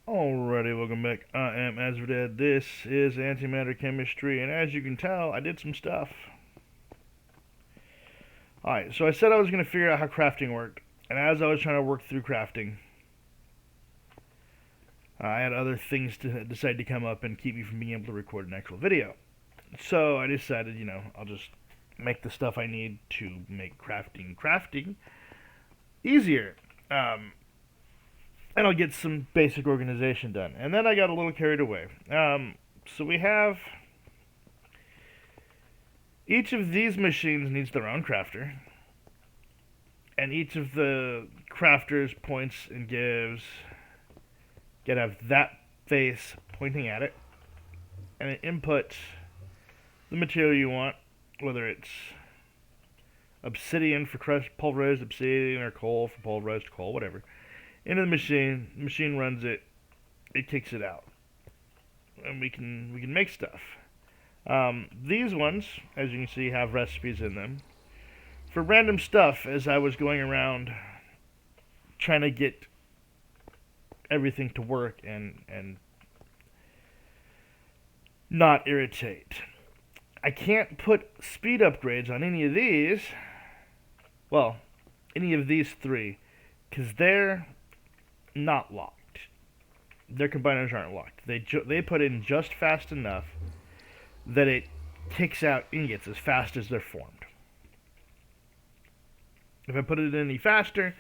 Alrighty, welcome back. I am Azradad. This is Antimatter Chemistry, and as you can tell, I did some stuff. Alright, so I said I was going to figure out how crafting worked, and as I was trying to work through crafting, I had other things to decide to come up and keep me from being able to record an actual video. So I decided, I'll just make the stuff I need to make crafting easier. And I'll get some basic organization done. And then I got a little carried away. So we have each of these machines needs their own crafter, and each of the crafters points and gives get have that face pointing at it, and it inputs the material you want, whether it's obsidian for pulverized obsidian or coal for pulverized coal, whatever, into the machine. The machine runs it, it kicks it out, and we can make stuff. These ones, as you can see, have recipes in them for random stuff. As I was going around trying to get everything to work and not irritate. I can't put speed upgrades on any of these. Well, any of these three, because they're not locked. Their combiners aren't locked. They put in just fast enough that it kicks out ingots as fast as they're formed. If I put it in any faster,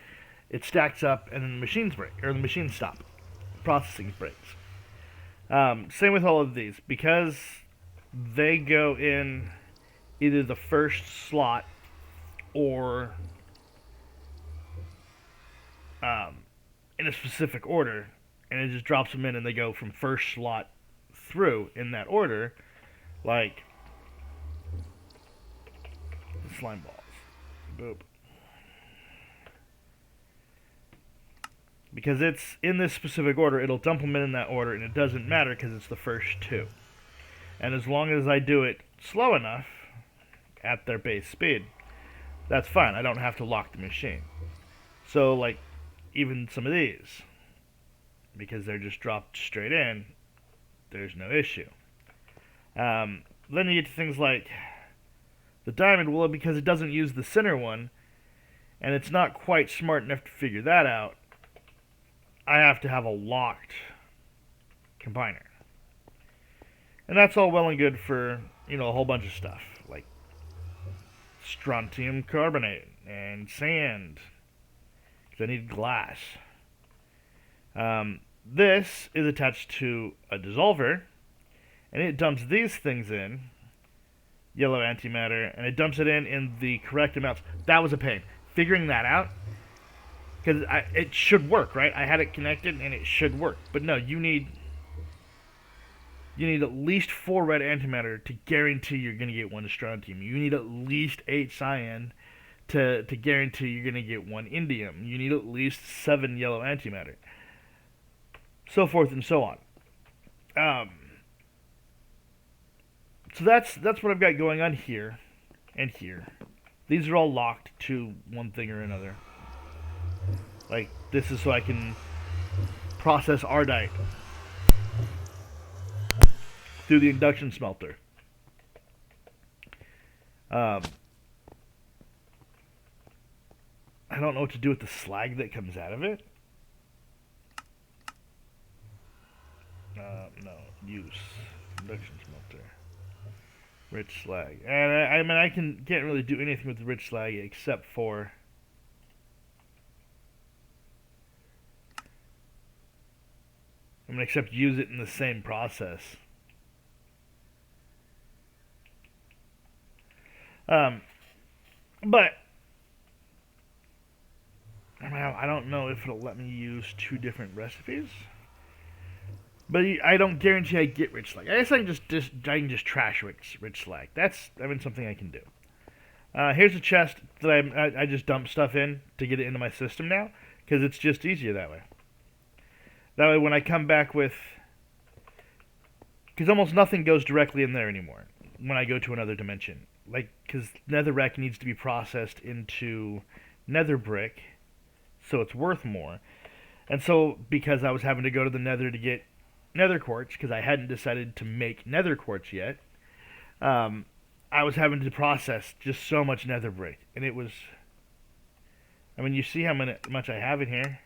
it stacks up and then the machines break, or the machines stop. Processing breaks. Same with all of these. Because they go in either the first slot or in a specific order, and it just drops them in and they go from first slot through in that order, like the slime balls. Boop. Because it's in this specific order, it'll dump them in that order, and it doesn't matter because it's the first two. And as long as I do it slow enough at their base speed, that's fine. I don't have to lock the machine. So, like, even some of these, because they're just dropped straight in, there's no issue. Then you get to things like the diamond. Well, because it doesn't use the center one, and it's not quite smart enough to figure that out, I have to have a locked combiner. And that's all well and good for, a whole bunch of stuff, like strontium carbonate and sand, because I need glass. This is attached to a dissolver, and it dumps these things in, yellow antimatter, and it dumps it in the correct amounts. That was a pain. Figuring that out, because it should work, right? I had it connected, and it should work. But no, you need at least 4 red antimatter to guarantee you're going to get 1 strontium. You need at least 8 cyan to guarantee you're going to get 1 indium. You need at least 7 yellow antimatter. So forth and so on. So that's what I've got going on here and here. These are all locked to one thing or another. Like, this is so I can process ardite through the induction smelter. I don't know what to do with the slag that comes out of it. No, use induction smelter. Rich slag. And I can't really do anything with the rich slag except for except use it in the same process. But I don't know if it'll let me use 2 different recipes. But I don't guarantee I get rich slag. I guess I can just trash rich slag. That's something I can do. Here's a chest that I just dump stuff in to get it into my system now, because it's just easier that way. That way when I come back with... Because almost nothing goes directly in there anymore when I go to another dimension. Like, because netherrack needs to be processed into nether brick, so it's worth more. And so, because I was having to go to the nether to get nether quartz, because I hadn't decided to make nether quartz yet, um, I was having to process just so much nether brick. And it was... I mean, you see how much I have in here.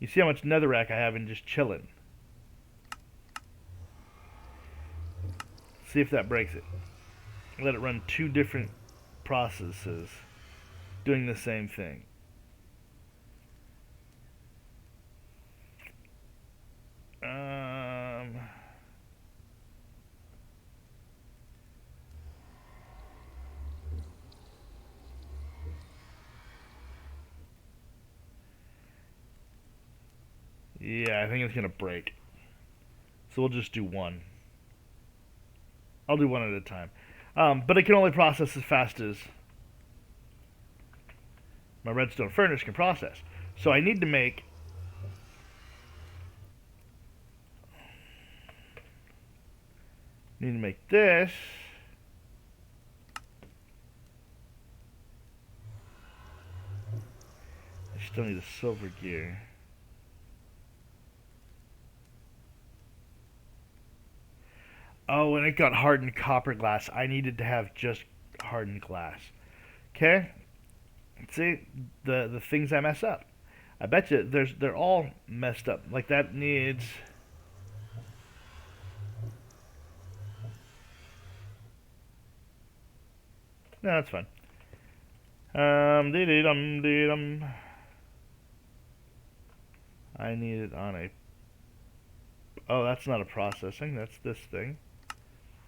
You see how much netherrack I have in just chilling. See if that breaks it. Let it run 2 different processes doing the same thing. Yeah, I think it's gonna break. So we'll just do one. I'll do one at a time. But it can only process as fast as my redstone furnace can process. So I need to make this. I still need a silver gear. Oh, and it got hardened copper glass. I needed to have just hardened glass. Okay? See, the things I mess up. I bet you they're all messed up. Like that needs... No, that's fine. Dee-dee-dum. I need it on a... Oh, that's not a processing. That's this thing.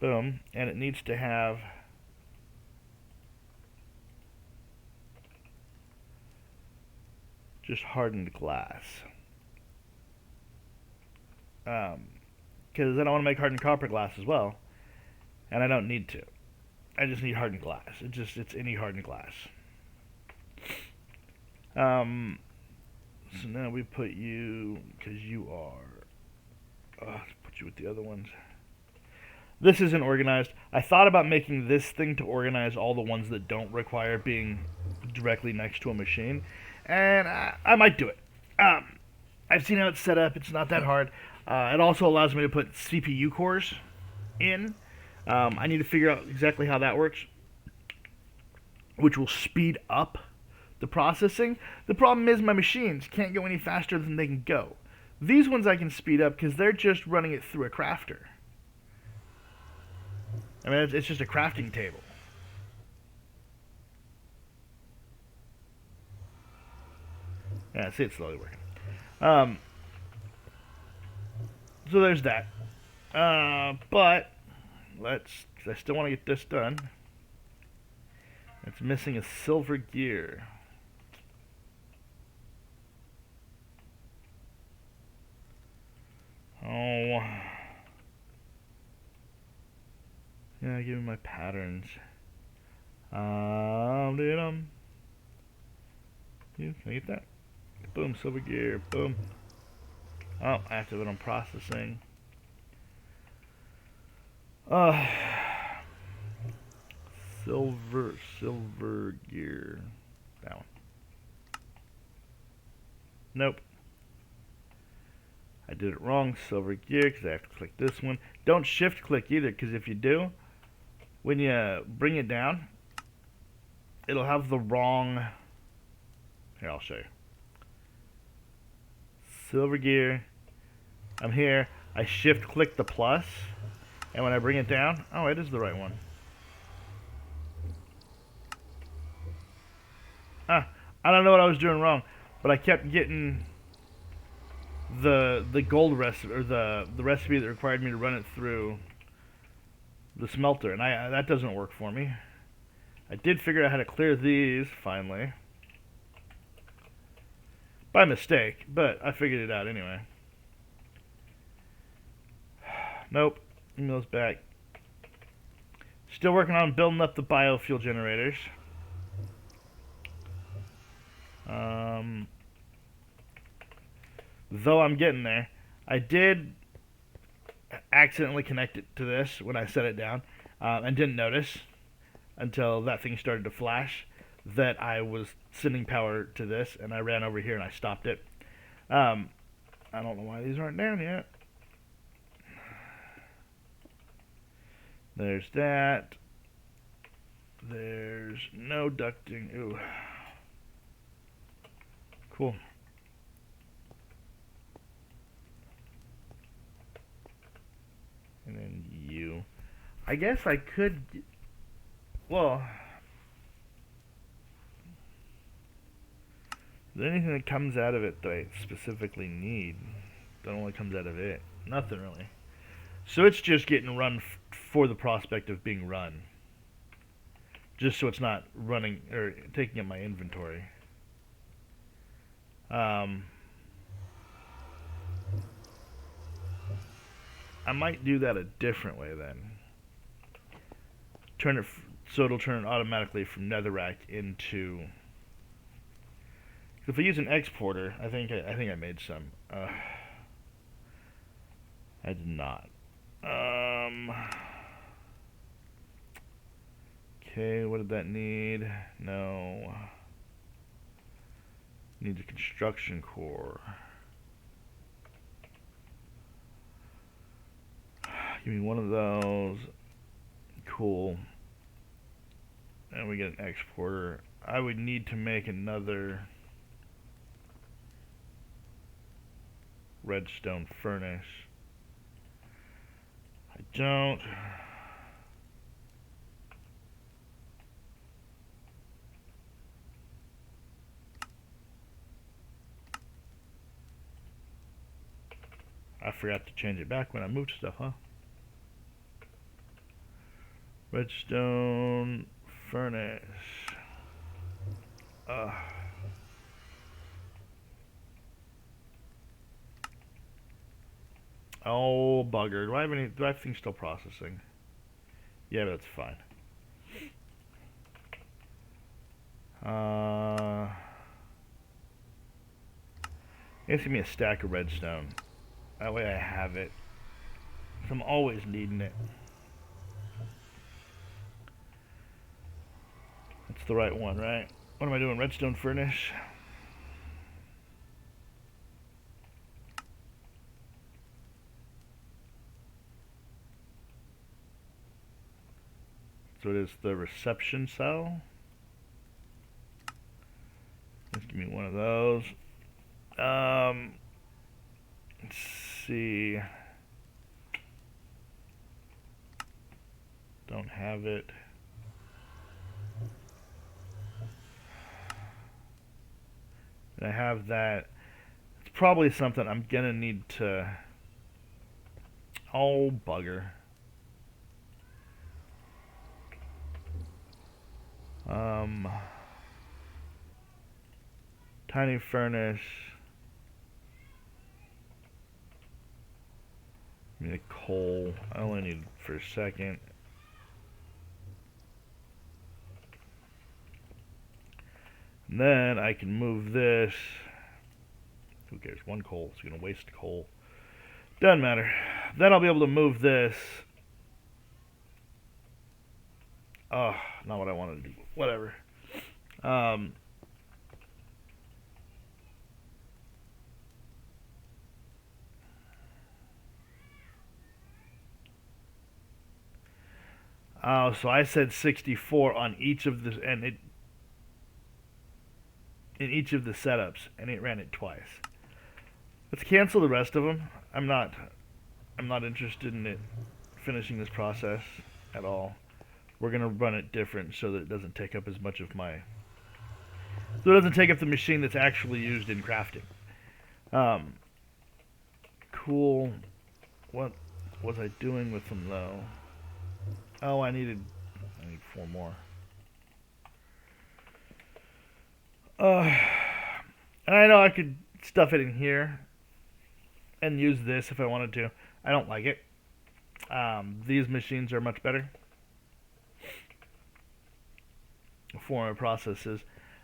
Boom. And it needs to have... just hardened glass. Because then I want to make hardened copper glass as well. And I don't need to. I just need hardened glass. It's any hardened glass. So now we put you, because you are... let's put you with the other ones. This isn't organized. I thought about making this thing to organize all the ones that don't require being directly next to a machine. And I might do it. I've seen how it's set up. It's not that hard. It also allows me to put CPU cores in. I need to figure out exactly how that works, which will speed up the processing. The problem is my machines can't go any faster than they can go. These ones I can speed up because they're just running it through a crafter. I mean, it's just a crafting table. Yeah, see, it's slowly working. So there's that. But I still want to get this done. It's missing a silver gear. Oh. Yeah, give me my patterns. Can I get that? Boom, silver gear, boom. Oh, I have to put on processing. Silver gear. That one. Nope. I did it wrong. Silver gear, because I have to click this one. Don't shift click either, because if you do, when you bring it down, it'll have the wrong... Here, I'll show you. Silver gear. I'm here. I shift click the plus, and when I bring it down, oh, it is the right one. I don't know what I was doing wrong, but I kept getting the gold recipe, or the recipe that required me to run it through the smelter, and that doesn't work for me. I did figure out how to clear these finally. By mistake, but I figured it out anyway. Nope. Give me those back. Still working on building up the biofuel generators. Though I'm getting there. I did accidentally connect it to this when I set it down, and didn't notice until that thing started to flash. that I was sending power to this, and I ran over here and I stopped it. I don't know why these aren't down yet. There's that. There's no ducting. Ooh. Cool. And then you. I guess I could. Well. Is there anything that comes out of it that I specifically need? That only comes out of it? Nothing really. So it's just getting run for the prospect of being run. Just so it's not running or taking up my inventory. I might do that a different way then. Turn it so it'll turn it automatically from netherrack into. If I use an exporter, I think I made some. I did not. Okay, what did that need? No. Needs a construction core. Give me one of those. Cool. And we get an exporter. I would need to make another redstone furnace. I don't. I forgot to change it back when I moved stuff, huh? Redstone furnace. Oh, bugger. Do I have things still processing? Yeah, that's fine. It's give me a stack of redstone. That way I have it. I'm always needing it. That's the right one, right? What am I doing? Redstone furnace? So it is the reception cell. Let's give me one of those. Let's see. Don't have it. I have that. It's probably something I'm gonna need to. Oh, bugger. Tiny furnace. Give me the coal. I only need it for a second. And then I can move this. Who cares? One coal. It's going to waste coal. Doesn't matter. Then I'll be able to move this. Oh, not what I wanted to do. Whatever. Oh, so I said 64 on each of the and it in each of the setups, and it ran it twice. Let's cancel the rest of them. I'm not interested in it finishing this process at all. We're gonna run it different so that it doesn't take up as much of my. So it doesn't take up the machine that's actually used in crafting. Cool. What was I doing with them though? Oh, I need 4 more. And I know I could stuff it in here and use this if I wanted to. I don't like it. These machines are much better for my processes.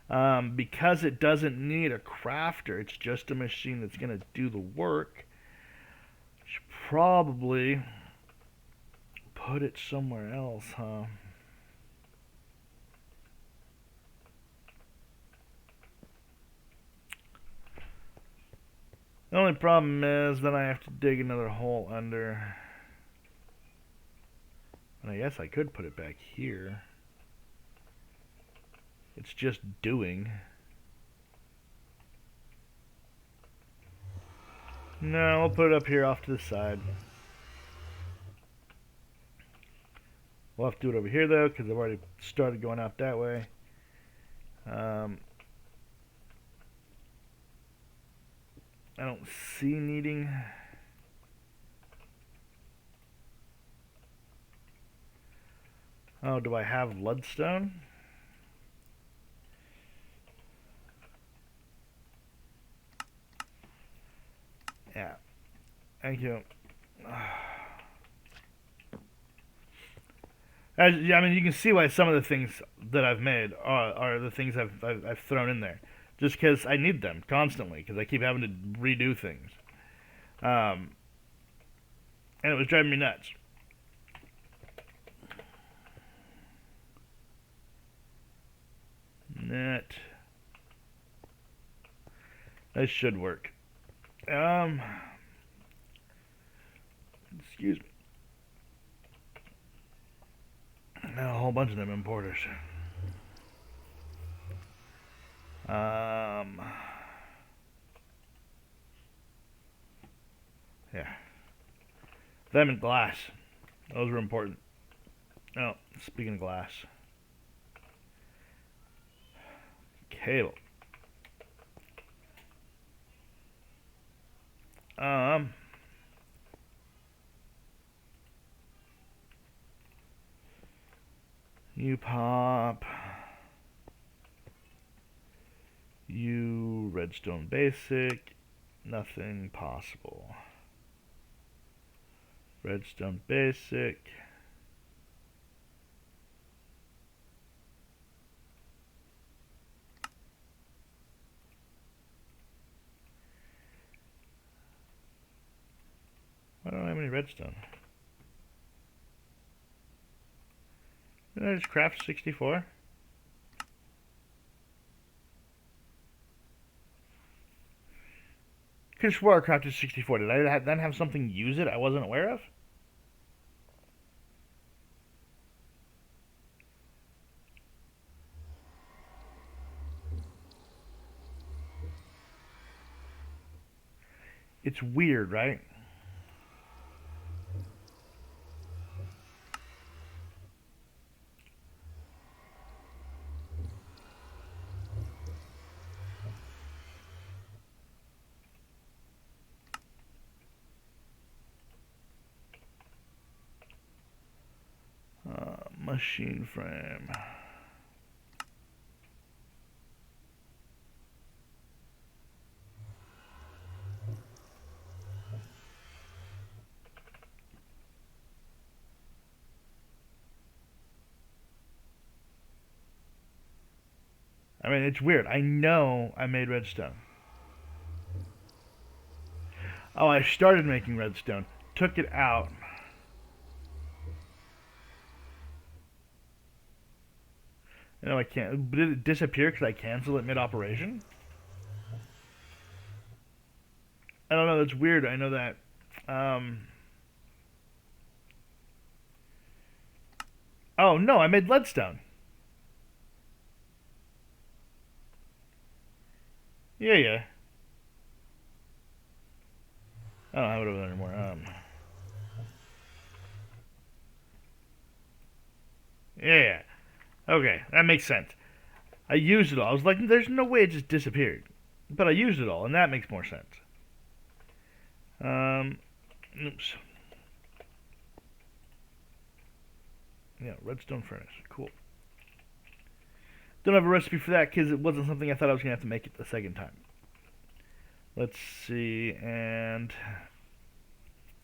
Because it doesn't need a crafter, it's just a machine that's going to do the work. Should probably put it somewhere else, huh? The only problem is then I have to dig another hole under. And I guess I could put it back here. It's just doing. No, we'll put it up here off to the side. We'll have to do it over here though, because I've already started going out that way. I don't see needing. Oh, do I have bloodstone? Yeah. Thank you. I mean, you can see why some of the things that I've made are the things I've thrown in there, just because I need them constantly, because I keep having to redo things, and it was driving me nuts. Net. That should work. Excuse me. Now a whole bunch of them importers. Yeah. Them and glass. Those were important. Oh, speaking of glass. Cable. You pop. You redstone basic. Nothing possible. Redstone basic. Why don't I have any redstone? Did I just craft 64? Could have swore I crafted 64. Did I then have something use it I wasn't aware of? It's weird, right? Machine frame. I mean, it's weird. I know I made redstone. Oh, I started making redstone. Took it out. No, I can't. Did it disappear because I canceled it mid-operation? I don't know. That's weird. I know that. Oh, no. I made leadstone. Yeah, yeah. I don't have it over there anymore. Yeah. Okay, that makes sense. I used it all. I was like, there's no way it just disappeared. But I used it all, and that makes more sense. Oops. Yeah, redstone furnace. Cool. Don't have a recipe for that because it wasn't something I thought I was going to have to make it the second time. Let's see, and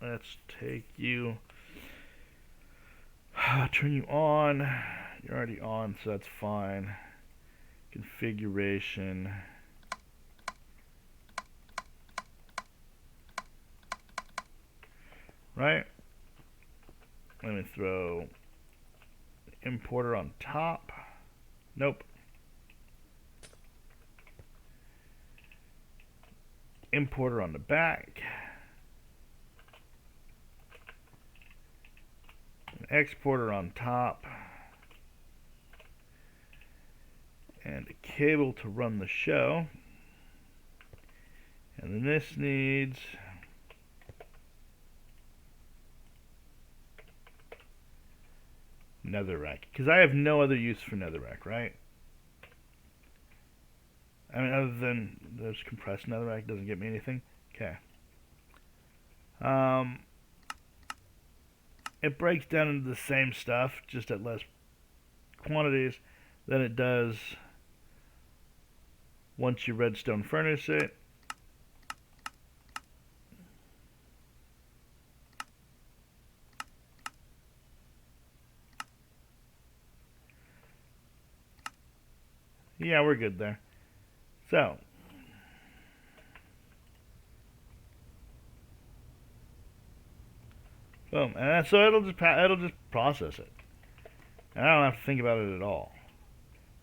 let's take you, turn you on. You're already on, so that's fine. Configuration. Right? Let me throw the importer on top. Nope. importer on the back, an exporter on top, and a cable to run the show. And then this needs netherrack, because I have no other use for netherrack, right? I mean, other than there's compressed netherrack doesn't get me anything. Okay. It breaks down into the same stuff, just at less quantities than it does once you redstone furnace it. Yeah, we're good there. So, boom, and so it'll just process it, and I don't have to think about it at all,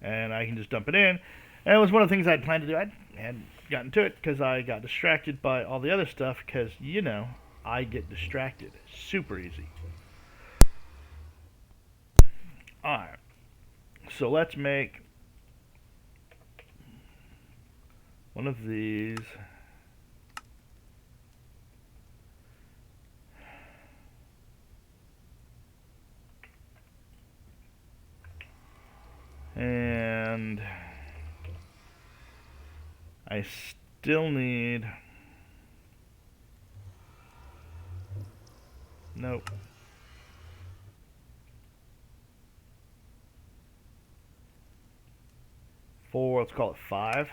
and I can just dump it in. And it was one of the things I'd planned to do. I hadn't gotten to it because I got distracted by all the other stuff. Because I get distracted super easy. All right, so let's make one of these. And I still need... Nope. Four, let's call it 5.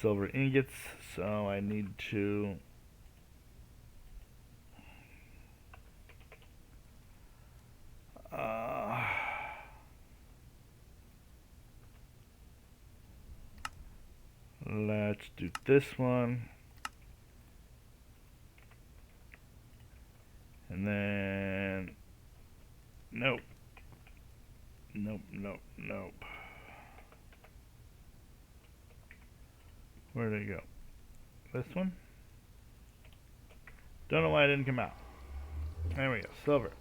Silver ingots, so I need to let's do this one, and then nope. Where did it go? This one? Don't know why it didn't come out. There we go, silver.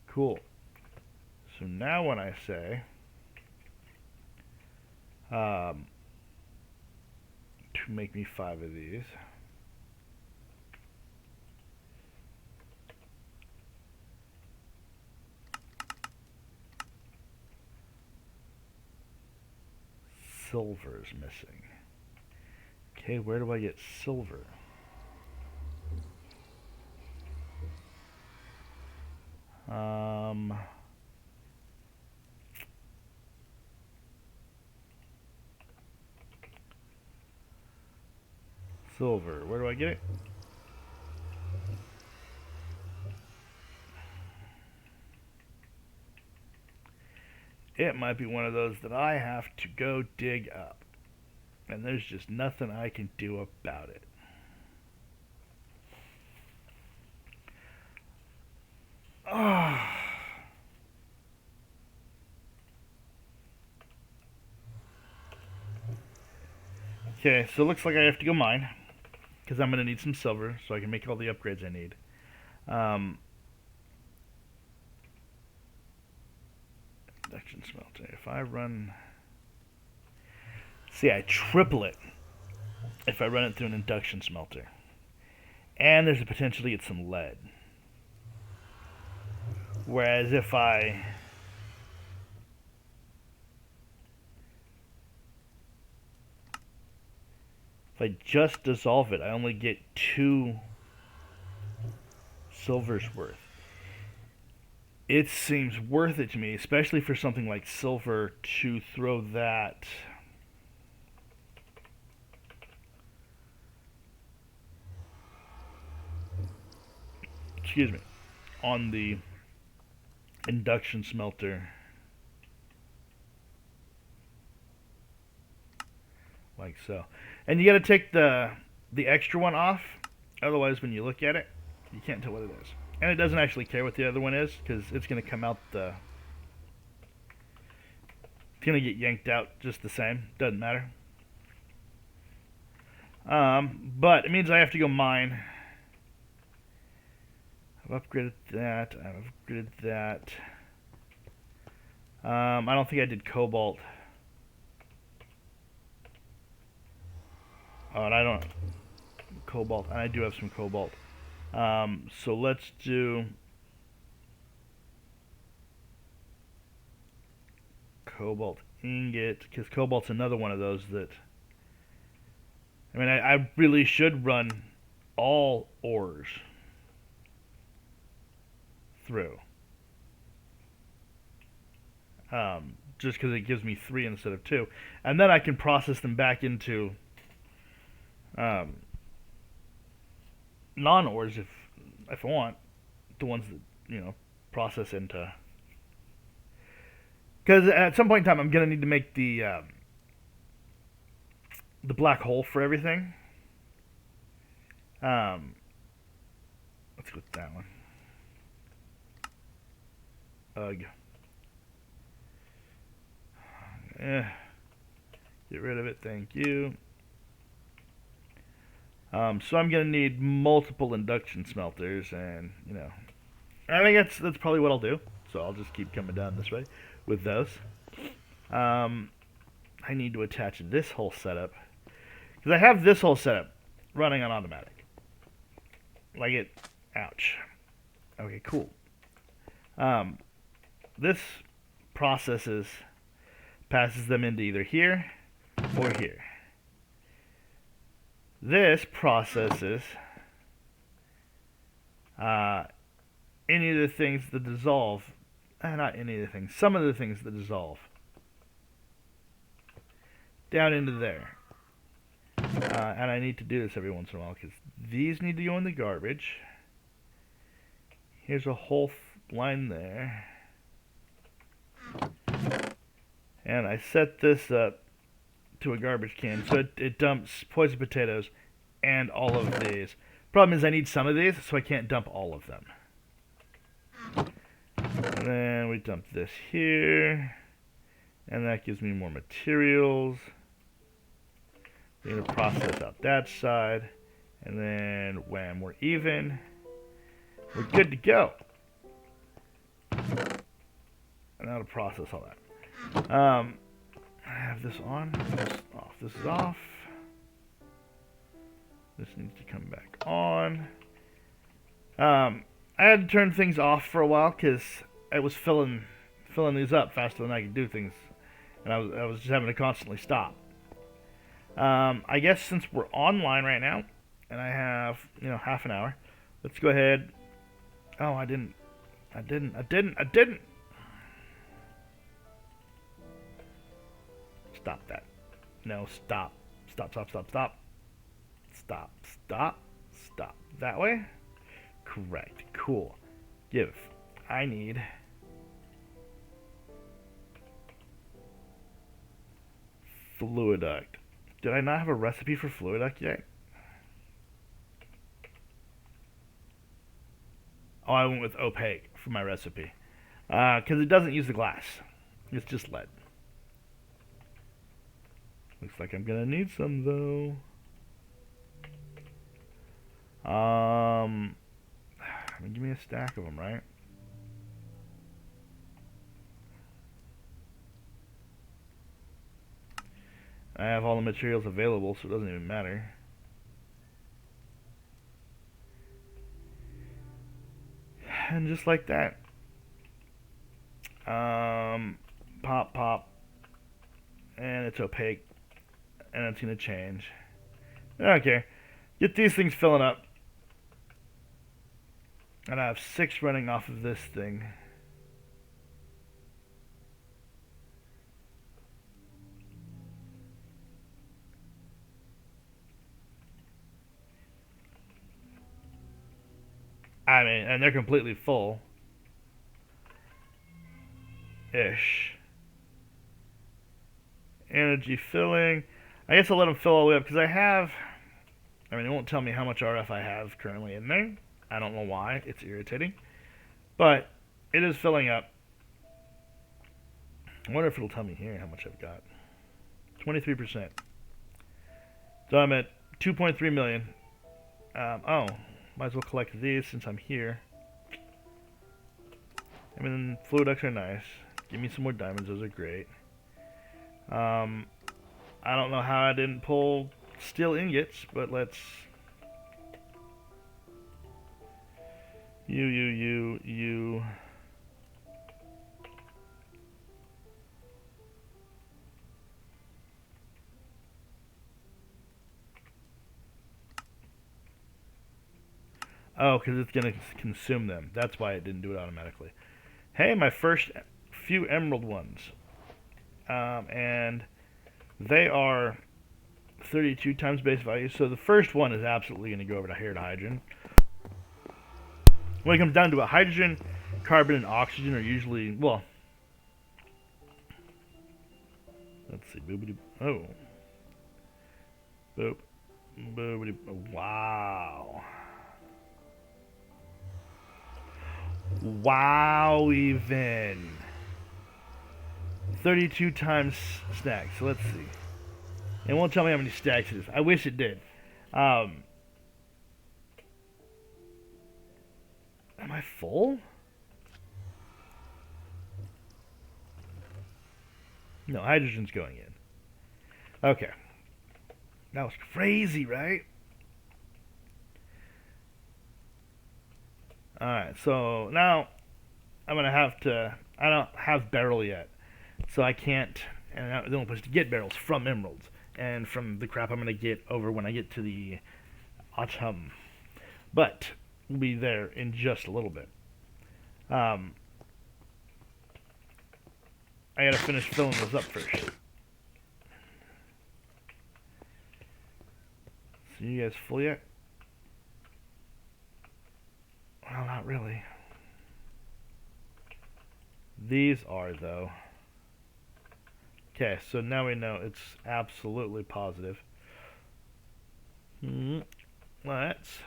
Cool. So now when I say to make me 5 of these, silver is missing. Okay, where do I get silver? Silver, where do I get it? It might be one of those that I have to go dig up, and there's just nothing I can do about it. Okay, so it looks like I have to go mine, because I'm going to need some silver so I can make all the upgrades I need. Induction smelter. If I run... See, I triple it if I run it through an induction smelter. And there's a potential to get some lead. Whereas if I just dissolve it, I only get 2 silver's worth. It seems worth it to me, especially for something like silver, to throw that on the induction smelter like so. And you got to take the extra one off, otherwise when you look at it you can't tell what it is. And it doesn't actually care what the other one is, because it's going to come out the It's going to get yanked out just the same. Doesn't matter. But it means I have to go mine. I've upgraded that. I've upgraded that. I don't think I did cobalt. Oh, and I don't... Cobalt. And I do have some cobalt. So let's do... Cobalt ingot. Because cobalt's another one of those that... I mean, I really should run all ores through. Just because it gives me 3 instead of 2. And then I can process them back into non-ores if I want. The ones that, you know, process into... Because at some point in time I'm going to need to make the black hole for everything. Let's go with that one. Ugh. Get rid of it, thank you. So I'm gonna need multiple induction smelters, and you know, I think that's probably what I'll do. So I'll just keep coming down this way with those. I need to attach this whole setup because I have this whole setup running on automatic. Like it, ouch. Okay, cool. This passes them into either here or here. This processes any of the things that dissolve. Not any of the things. Some of the things that dissolve. Down into there. And I need to do this every once in a while because these need to go in the garbage. Here's a whole line there. And I set this up to a garbage can so it dumps poison potatoes and all of these. Problem is I need some of these, so I can't dump all of them. And then we dump this here, and that gives me more materials. We're going to process out that side, and then wham, we're even. We're good to go. And now to process all that. I have this on, this off, this is off. This needs to come back on. I had to turn things off for a while because I was filling these up faster than I could do things, and I was just having to constantly stop. I guess since we're online right now, and I have, you know, half an hour, let's go ahead. Oh, I didn't. Stop that. No, stop. Stop. That way? Correct. Cool. Give. I need... Fluiduct. Did I not have a recipe for Fluiduct yet? Oh, I went with opaque for my recipe. Because it doesn't use the glass. It's just lead. Looks like I'm gonna need some though. Give me a stack of them, right? I have all the materials available, so it doesn't even matter. And just like that. Pop. And it's opaque. And it's going to change. Okay. Get these things filling up. And I have 6 running off of this thing. I mean, and they're completely full. Ish. Energy filling. I guess I'll let them fill all the way up because I have... I mean, it won't tell me how much RF I have currently in there. I don't know why. It's irritating. But it is filling up. I wonder if it'll tell me here how much I've got. 23%. So I'm at 2.3 million. Oh, might as well collect these since I'm here. I mean, fluid ducts are nice. Give me some more diamonds, those are great. I don't know how I didn't pull steel ingots, but let's... You. Oh, because it's going to consume them. That's why it didn't do it automatically. Hey, my first few emerald ones. And they are 32 times base value. So the first one is absolutely going to go over to here to hydrogen. When it comes down to it, hydrogen, carbon, and oxygen are usually, well, let's see, boobity, oh, boop, boobity, wow. Wow, even 32 times stacks. So let's see. It won't tell me how many stacks it is. I wish it did. Am I full? No, hydrogen's going in. Okay. That was crazy, right? Alright, so now I'm going to have to... I don't have barrel yet, so I can't... And the only place to get barrels from emeralds, and from the crap I'm going to get over when I get to the autumn. But we'll be there in just a little bit. I got to finish filling those up first. So you guys full yet? Well, not really. These are, though. Okay, so now we know it's absolutely positive. Let's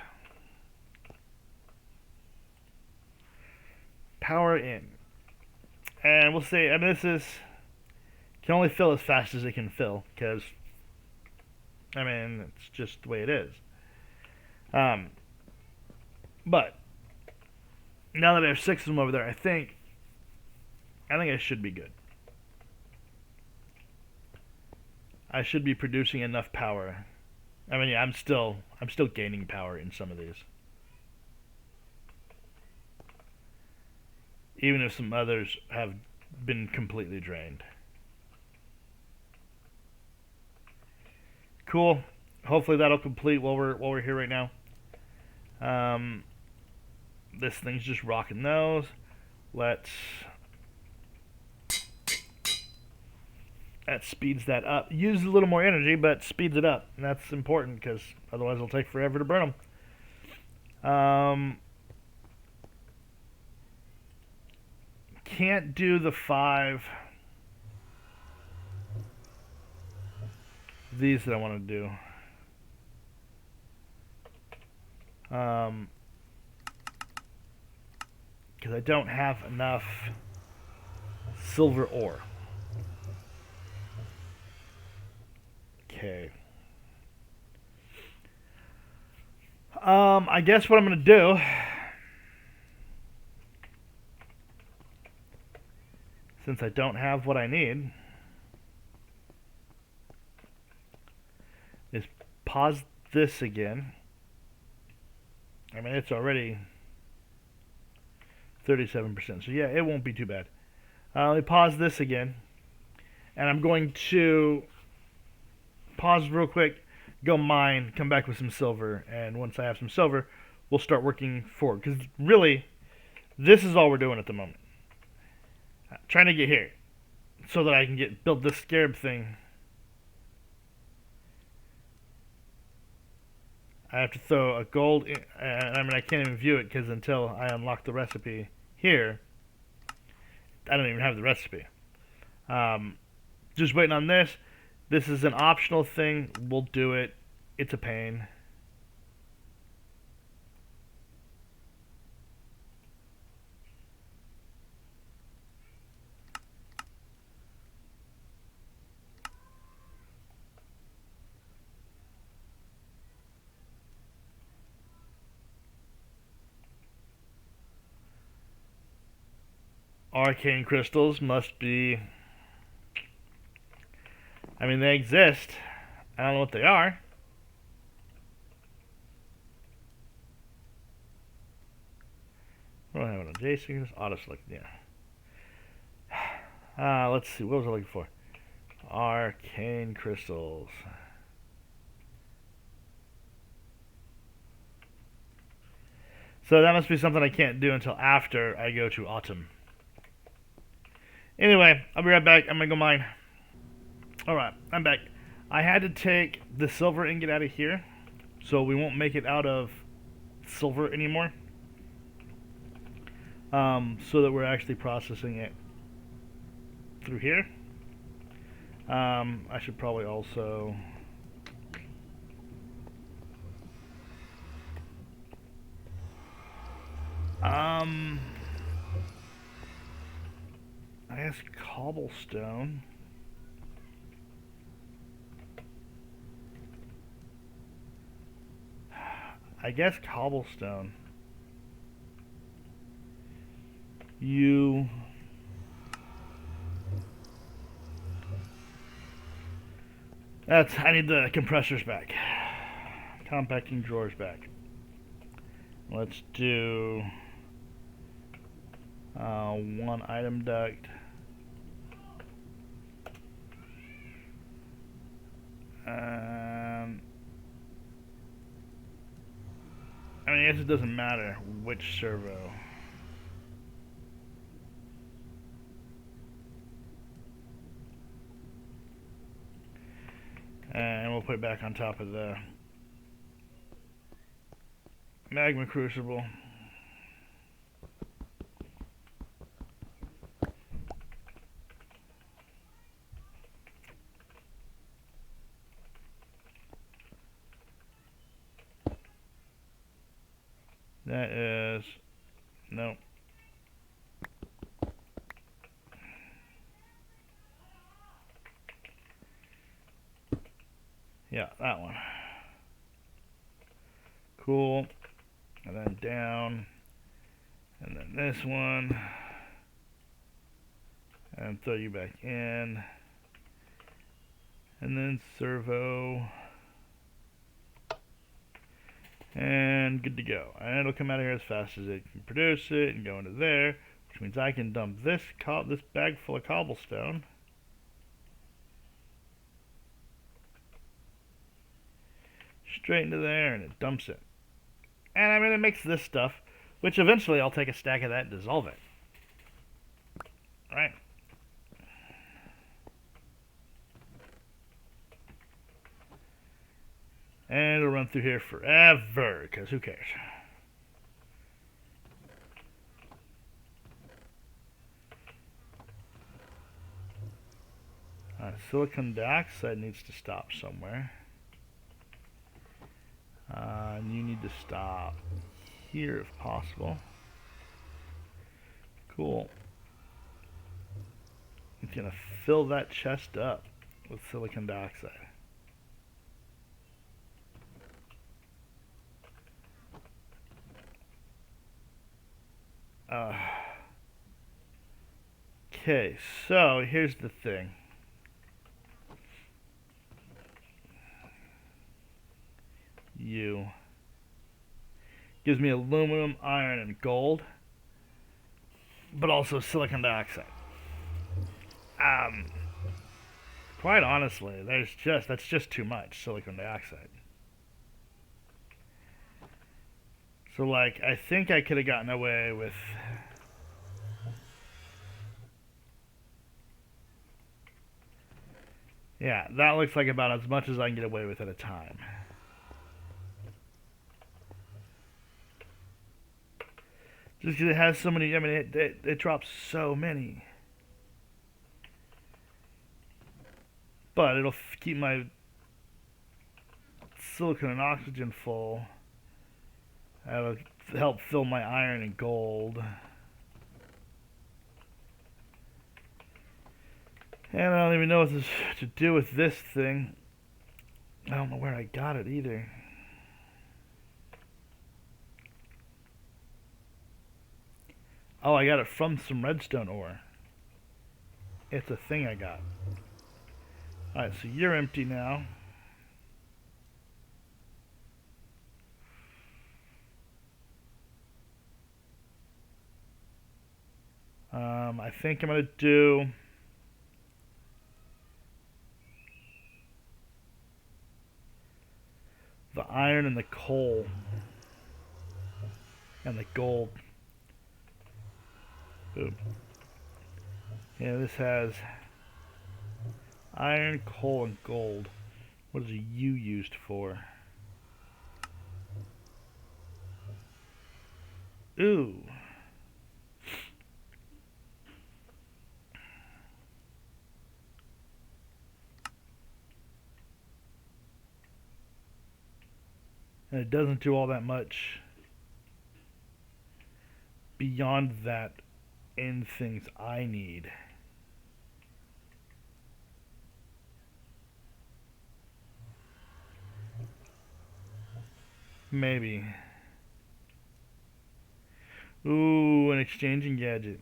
power in. And we'll see, I mean, this is... can only fill as fast as it can fill, because, I mean, it's just the way it is. But now that I have 6 of them over there, I think I should be good. I should be producing enough power. I mean, yeah, I'm still gaining power in some of these, even if some others have been completely drained. Cool. Hopefully that'll complete while we're here right now. This thing's just rocking those. That speeds that up. Uses a little more energy, but speeds it up. And that's important because otherwise it'll take forever to burn them. Can't do the 5 these that I want to do. Because I don't have enough silver ore. Okay. I guess what I'm going to do, since I don't have what I need, is pause this again. I mean, it's already 37%, so yeah, it won't be too bad. Let me pause this again, and I'm going to pause real quick, go mine, come back with some silver, and once I have some silver, we'll start working forward. Because really, this is all we're doing at the moment. Trying to get here, so that I can build this scarab thing. I have to throw a gold in, I mean, I can't even view it because until I unlock the recipe here, I don't even have the recipe. Just waiting on this. This is an optional thing. We'll do it. It's a pain. arcane crystals must be... I mean, they exist. I don't know what they are. What do I have on a J-Signals? Auto-select, yeah. Let's see, what was I looking for? Arcane crystals. So that must be something I can't do until after I go to autumn. Anyway, I'll be right back. I'm gonna go mine. Alright, I'm back. I had to take the silver ingot out of here, so we won't make it out of silver anymore. So that we're actually processing it through here. I should probably also... I guess cobblestone. I guess cobblestone. I need the compressors back. Compacting drawers back. Let's do one item duct. I mean, I guess it doesn't matter which servo. And we'll put it back on top of the magma crucible. That is... no. Yeah, that one. Cool. And then down. And then this one. And throw you back in. And then servo. And good to go. And it'll come out of here as fast as it can produce it and go into there, which means I can dump this bag full of cobblestone straight into there, and it dumps it. And I mean, it makes this stuff, which eventually I'll take a stack of that and dissolve it. Right? And it'll run through here forever, because who cares? Silicon dioxide needs to stop somewhere. And you need to stop here if possible. Cool. It's going to fill that chest up with silicon dioxide. Okay, so here's the thing. Gives me aluminum, iron, and gold, but also silicon dioxide. Quite honestly, that's just too much silicon dioxide. So, like, I think I could have gotten away with... yeah, that looks like about as much as I can get away with at a time. Just because it has so many, I mean, it drops so many. But it'll keep my silicon and oxygen full. That'll help fill my iron and gold. And I don't even know what to do with this thing. I don't know where I got it either. Oh, I got it from some redstone ore. It's a thing I got. Alright, so you're empty now. I think I'm going to do... the iron and the coal. And the gold. Boom. Yeah, this has iron, coal, and gold. What is a U used for? Ooh. And it doesn't do all that much beyond that in things I need. Maybe. Ooh, an exchanging gadget.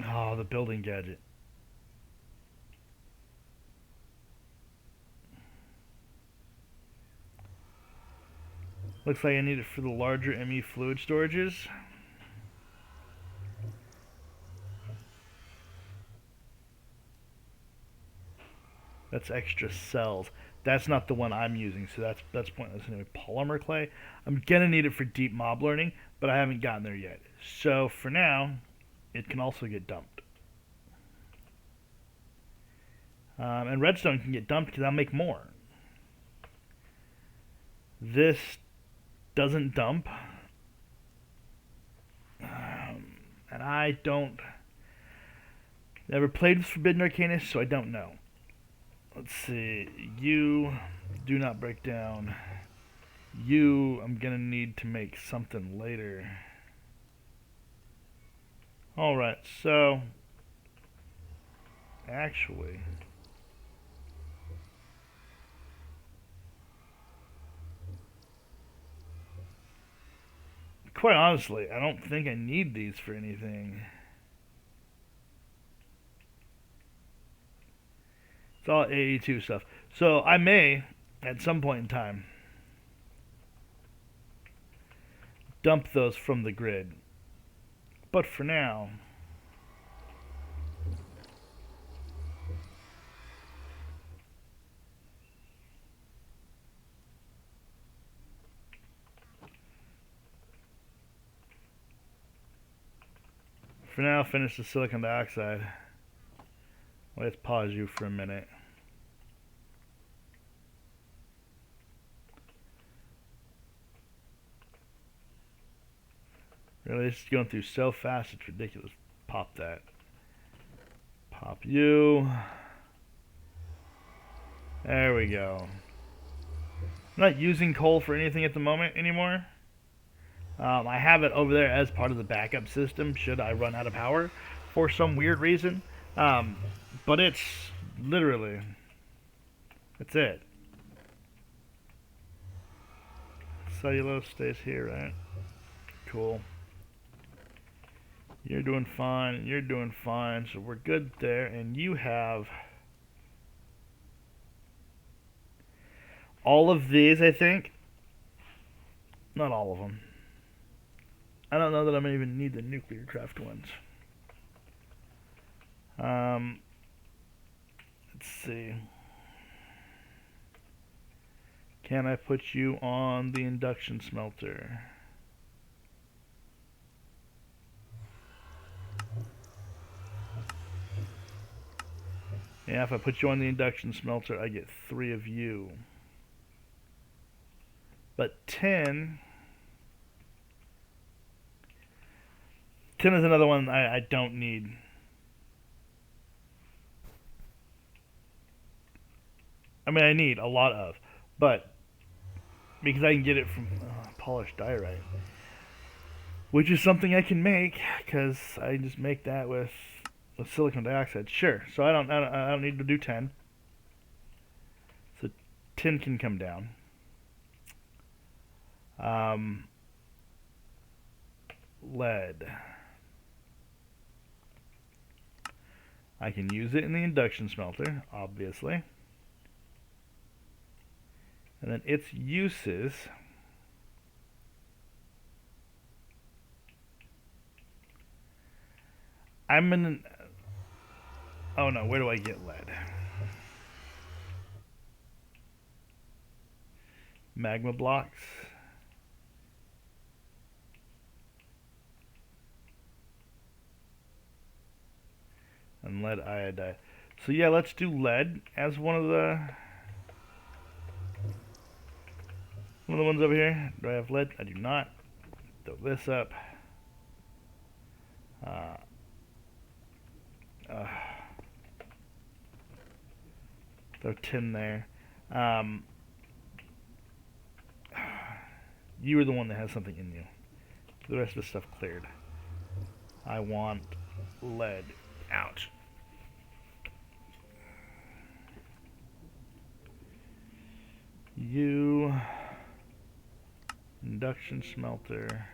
Oh, the building gadget. Looks like I need it for the larger ME fluid storages. That's extra cells. That's not the one I'm using, so that's pointless anyway. Polymer clay. I'm gonna need it for deep mob learning, but I haven't gotten there yet. So for now, it can also get dumped. And redstone can get dumped because I'll make more. This doesn't dump. And I don't... never played with Forbidden Arcanist, so I don't know. Let's see. You do not break down. You, I'm gonna need to make something later. Alright, so... actually... quite honestly, I don't think I need these for anything. It's all AE2 stuff. So I may, at some point in time, dump those from the grid. But for now... finish the silicon dioxide. Let's pause you for a minute. Really, it's going through so fast, it's ridiculous. Pop that. Pop you. There we go. I'm not using coal for anything at the moment anymore. I have it over there as part of the backup system should I run out of power for some weird reason. But it's literally... that's it. Cellulose stays here, right? Cool. You're doing fine, you're doing fine, so we're good there. And you have all of these, I think. Not all of them. I don't know that I'm going to even need the nuclear craft ones. Let's see. Can I put you on the induction smelter? Yeah, if I put you on the induction smelter, I get 3 of you. But 10... 10 is another one I don't need. I mean, I need a lot of, but because I can get it from polished diorite, which is something I can make because I just make that with silicon dioxide. Sure, so I don't need to do 10. So 10 can come down. lead. I can use it in the induction smelter, obviously. And then its uses. I'm in. Oh no, where do I get lead? Magma blocks. And lead iodide. So yeah, let's do lead as one of the ones over here. Do I have lead? I do not. Throw this up. Throw tin there. You were the one that has something in you. The rest of the stuff cleared. I want lead. Ouch. You. Induction smelter.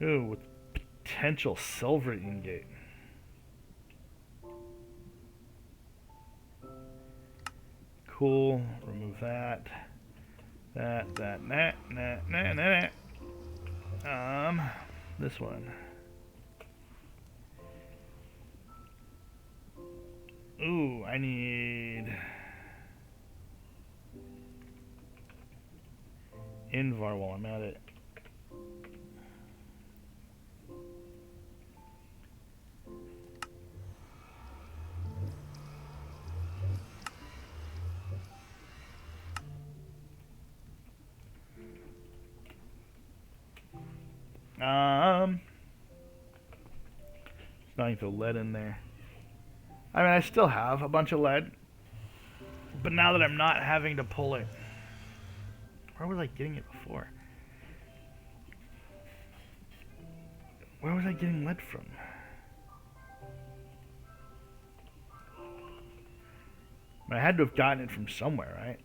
Ooh, with potential silver ingot. Cool. Remove that. This one. Ooh, I need Invar while I'm at it. Not even lead in there. I mean, I still have a bunch of lead, but now that I'm not having to pull it, where was I getting it before? Where was I getting lead from? I had to have gotten it from somewhere, right?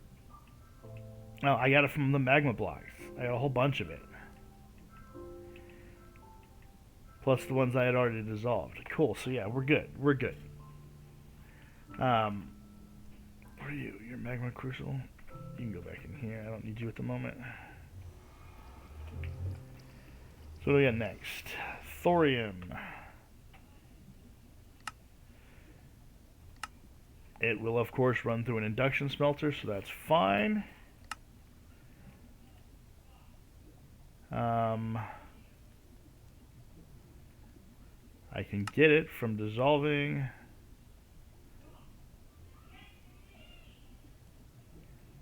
Oh, I got it from the magma blocks. I got a whole bunch of it. Plus the ones I had already dissolved. Cool, so yeah, we're good. We're good. What are you? You're magma crucial? You can go back in here. I don't need you at the moment. So what do we got next? Thorium. It will, of course, run through an induction smelter, so that's fine. I can get it from dissolving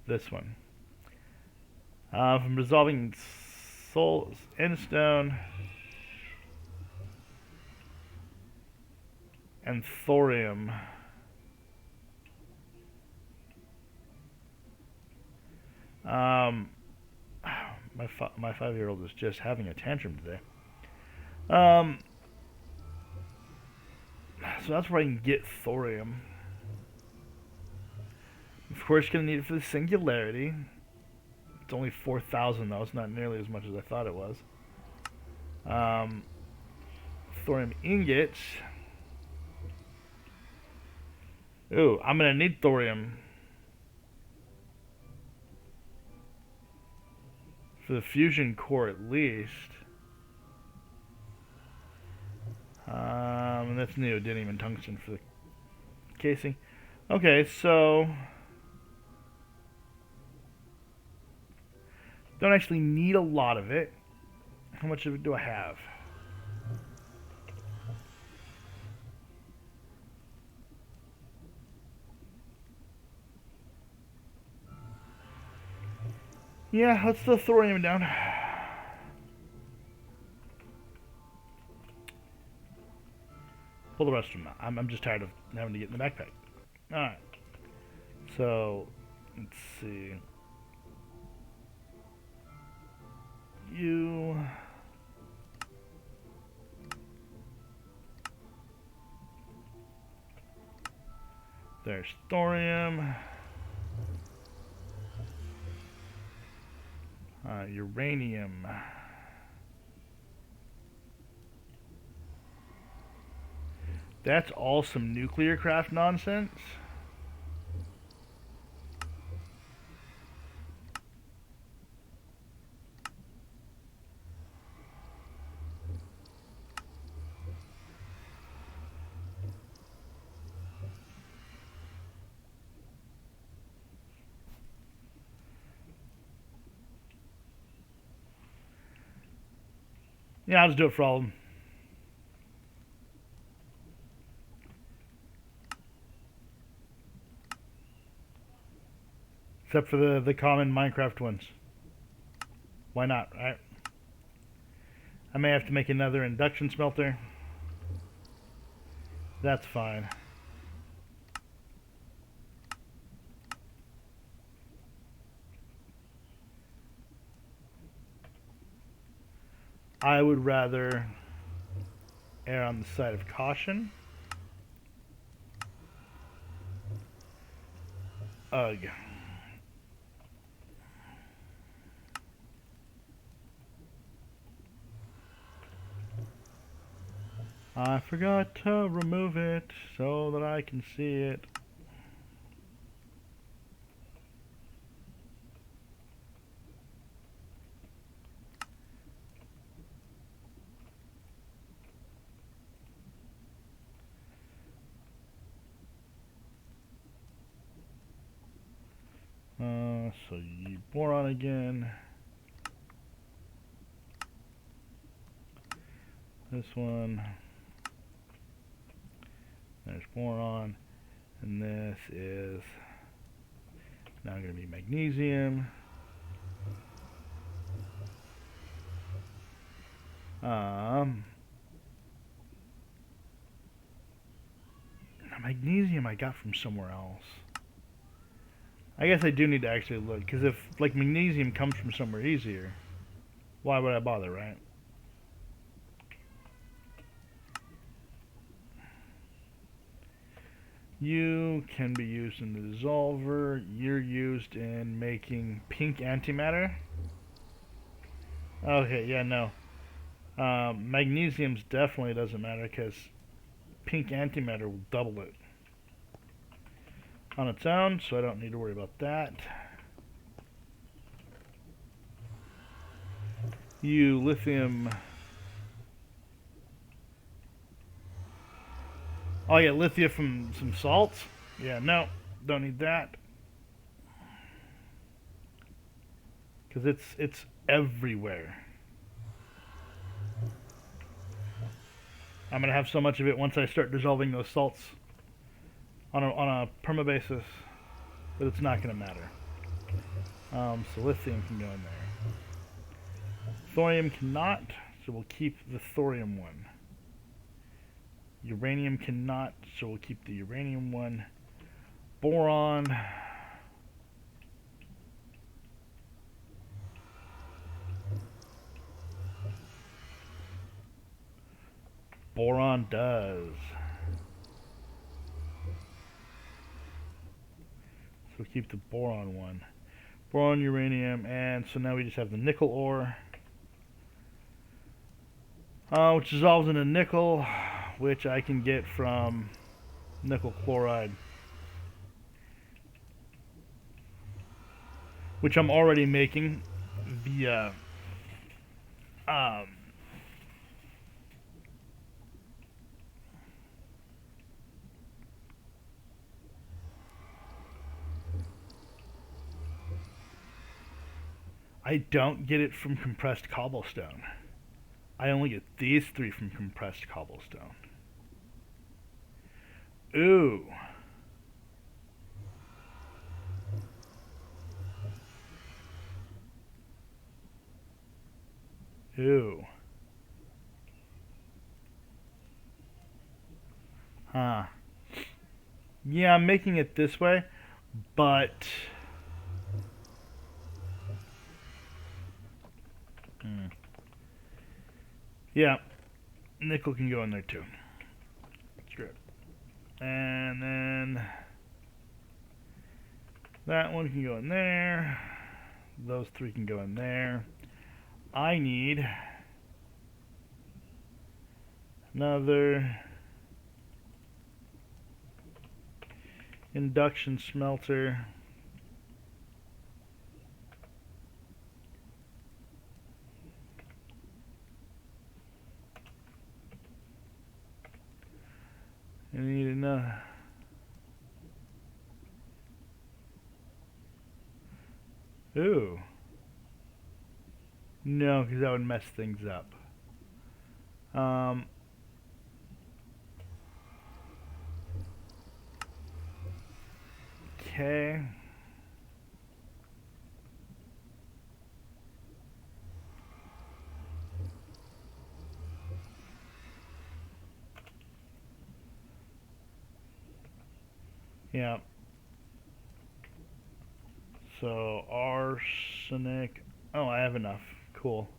this one. From dissolving endstone and thorium. My 5-year-old is just having a tantrum today. So that's where I can get thorium. Of course, gonna need it for the singularity. It's only 4,000 though. It's not nearly as much as I thought it was. Thorium ingots. Ooh, I'm gonna need thorium for the fusion core at least. And that's neodymium and tungsten for the casing. Okay, so don't actually need a lot of it. How much of it do I have? Yeah, let's throw thorium down. Pull the rest of them out. I'm just tired of having to get in the backpack. Alright. So, let's see. You. There's thorium. Uranium. That's all some nuclear craft nonsense. Yeah, I'll just do it for all of them. Except for the common Minecraft ones. Why not, right? I may have to make another induction smelter. That's fine. I would rather err on the side of caution. Ugh. I forgot to remove it so that I can see it. So you boron again. This one. There's boron. And this is now going to be magnesium. Magnesium I got from somewhere else. I guess I do need to actually look, because if like magnesium comes from somewhere easier, why would I bother, right? You can be used in the dissolver. You're used in making pink antimatter. Okay, yeah, no. Magnesium's definitely doesn't matter because pink antimatter will double it on its own, so I don't need to worry about that. You lithium. Oh yeah, lithium from some salts. Yeah, no, don't need that because it's everywhere. I'm gonna have so much of it once I start dissolving those salts on a perma basis that it's not gonna matter. So lithium can go in there. Thorium cannot, so we'll keep the thorium one. Uranium cannot, so we'll keep the uranium one. Boron. Boron does. So we'll keep the boron one. Boron, uranium, and so now we just have the nickel ore. Which dissolves into nickel, which I can get from nickel chloride. Which I'm already making via I don't get it from compressed cobblestone. I only get these three from compressed cobblestone. Ooh. Ooh. Huh. Yeah, I'm making it this way, but yeah, nickel can go in there too. Screw it. And then that one can go in there. those 3 can go in there. I need another induction smelter. I need another. Ooh. No, because that would mess things up. Okay. Yeah. So arsenic. Oh, I have enough. Cool.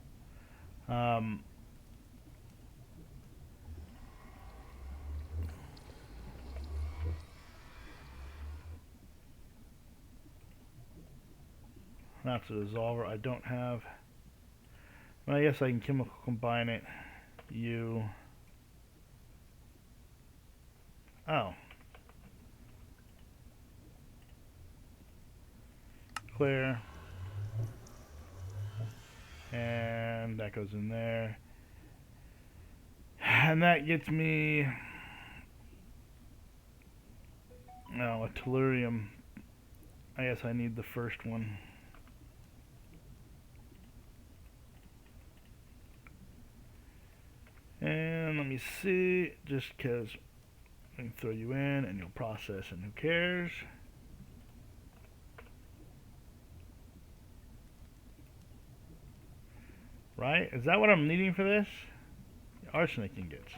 That's a dissolver. I don't have. Well, I guess I can chemical combine it. You. Oh. Clear. And that goes in there. And that gets me. No, a tellurium. I guess I need the first one. And let me see, just because I can throw you in and you'll process and who cares. Right? Is that what I'm needing for this? Arsenic ingots.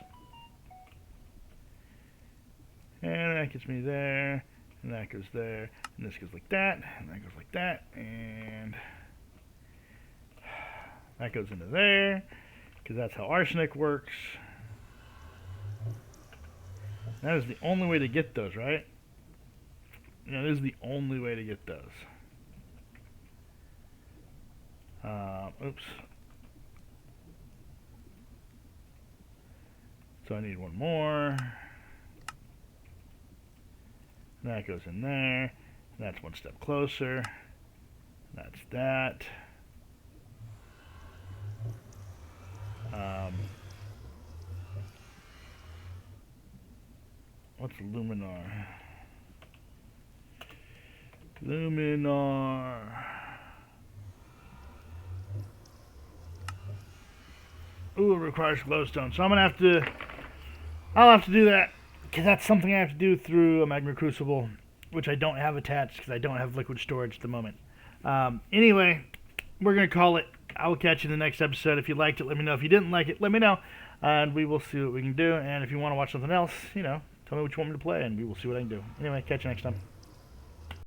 And that gets me there, and that goes there, and this goes like that, and that goes like that, and that goes into there, because that's how arsenic works. That is the only way to get those, right? Yeah, this is the only way to get those. Oops. So I need one more. That goes in there. That's one step closer. That's that. What's luminar? Luminar. Ooh, it requires glowstone. So I'm gonna have to. I'll have to do that because that's something I have to do through a magma crucible, which I don't have attached because I don't have liquid storage at the moment. Anyway, we're gonna call it. I will catch you in the next episode. If you liked it, let me know. If you didn't like it, let me know, and we will see what we can do. And if you want to watch something else, tell me what you want me to play, and we will see what I can do. Anyway, catch you next time.